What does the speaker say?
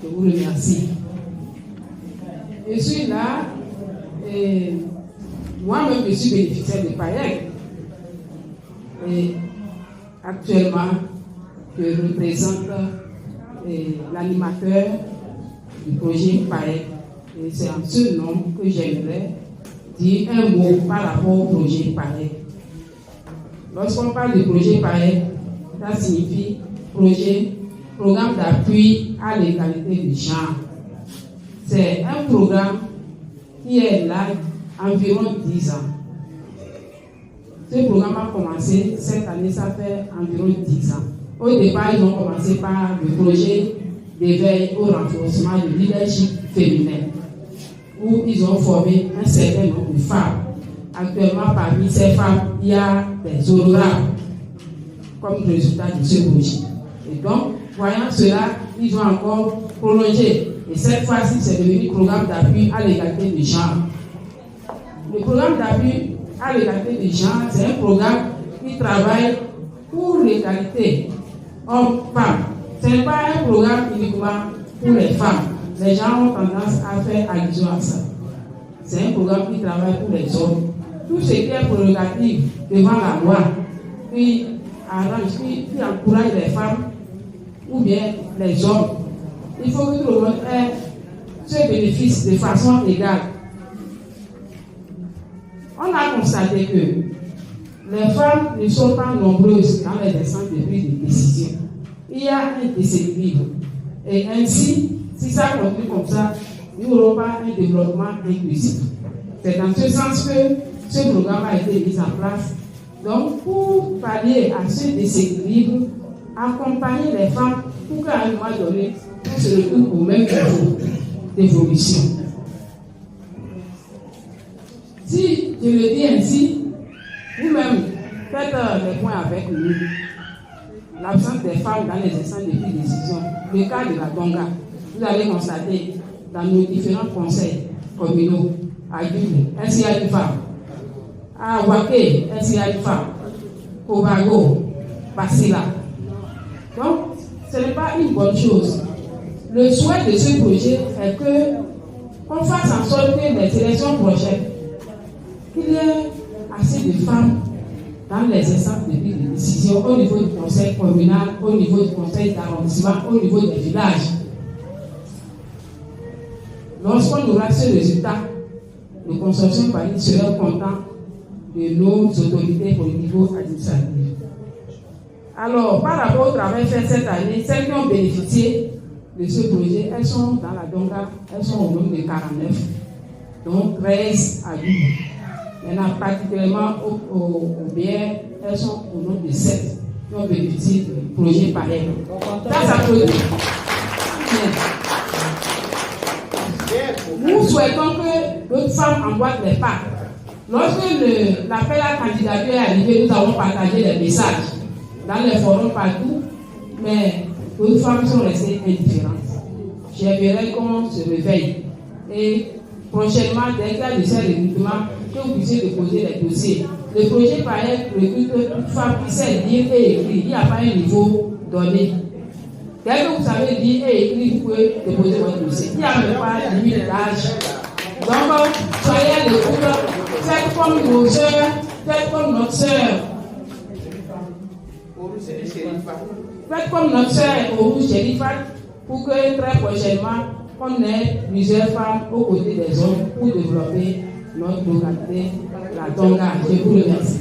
Je vous remercie. Je suis là et moi-même je suis bénéficiaire de PAEC. Et actuellement, je représente l'animateur du projet PAEC. Et c'est en ce nom que j'aimerais dire un mot par rapport au projet PAEC. Lorsqu'on parle du projet PAEC, ça signifie programme d'appui à l'égalité du genre. C'est un programme qui est là environ 10 ans. Ce programme a commencé cette année, ça fait environ 10 ans. Au départ, ils ont commencé par le projet d'éveil au renforcement du leadership féminin, où ils ont formé un certain nombre de femmes. Actuellement, parmi ces femmes, il y a des honorables comme résultat de ce projet. Et donc, voyant cela, ils ont encore prolongé. Et cette fois-ci, c'est devenu programme d'appui à l'égalité de genre. Le programme d'appui à l'égalité de genre, c'est un programme qui travaille pour l'égalité hommes-femmes. Ce n'est pas un programme uniquement pour les femmes. Les gens ont tendance à faire allusion à ça. C'est un programme qui travaille pour les hommes. Tout ce qui est prérogative devant la loi, qui encourage les femmes ou bien les hommes, il faut que tout le monde ait ce bénéfice de façon égale. On a constaté que les femmes ne sont pas nombreuses dans les instances de prise de décision. Il y a un déséquilibre. Et ainsi, si ça continue comme ça, nous n'aurons pas un développement inclusif. C'est dans ce sens que ce programme a été mis en place. Donc, pour pallier à ce déséquilibre, accompagner les femmes pour qu'à un moment donné, on se retrouve au même niveau d'évolution. Si je le dis ainsi, vous-même faites les points avec nous. L'absence des femmes dans les instances de prise de décision, le cas de la Tonga, vous allez constater dans nos différents conseils communaux, à Djougou, est-ce qu'il y a une femme? À Waké, est-ce qu'il y a une femme? Kobago, Basila. Donc, ce n'est pas une bonne chose. Le souhait de ce projet est qu'on fasse en sorte que les élections prochaines, qu'il y ait assez de femmes dans les instances de prise de décision au niveau du conseil communal, au niveau du conseil d'arrondissement, au niveau des villages. Lorsqu'on aura ce résultat, le consortium Paris sera content de nos autorités politico-administratives. Alors, par rapport au travail fait cette année, celles qui ont bénéficié de ce projet, elles sont dans la Donga, elles sont au nombre de 49, donc 13 à 8. Maintenant, particulièrement au BR, elles sont au nombre de 7 qui ont bénéficié du projet pareil. Ça produit. Nous souhaitons que d'autres femmes emboîtent les pas. Lorsque l'appel à candidature est arrivé, nous avons partagé les messages dans les forums partout, mais d'autres femmes sont restées indifférentes. J'aimerais qu'on se réveille et prochainement, dès qu'il y a de ces recrutements, que vous puissiez déposer les dossiers. Le projet PAEC recrute toute femme qui sait lire et écrire. Il n'y a pas un niveau donné. Dès que vous savez lire et écrire, vous pouvez déposer votre dossier. Il n'y a même pas de limite d'âge. Donc, soyez à l'écoute. Faites comme nos sœurs, faites comme notre sœur. Faites comme notre sœur Oru Chérifat pour que très prochainement, on ait plusieurs femmes aux côtés des hommes pour développer notre localité, la Tonga. Je vous remercie.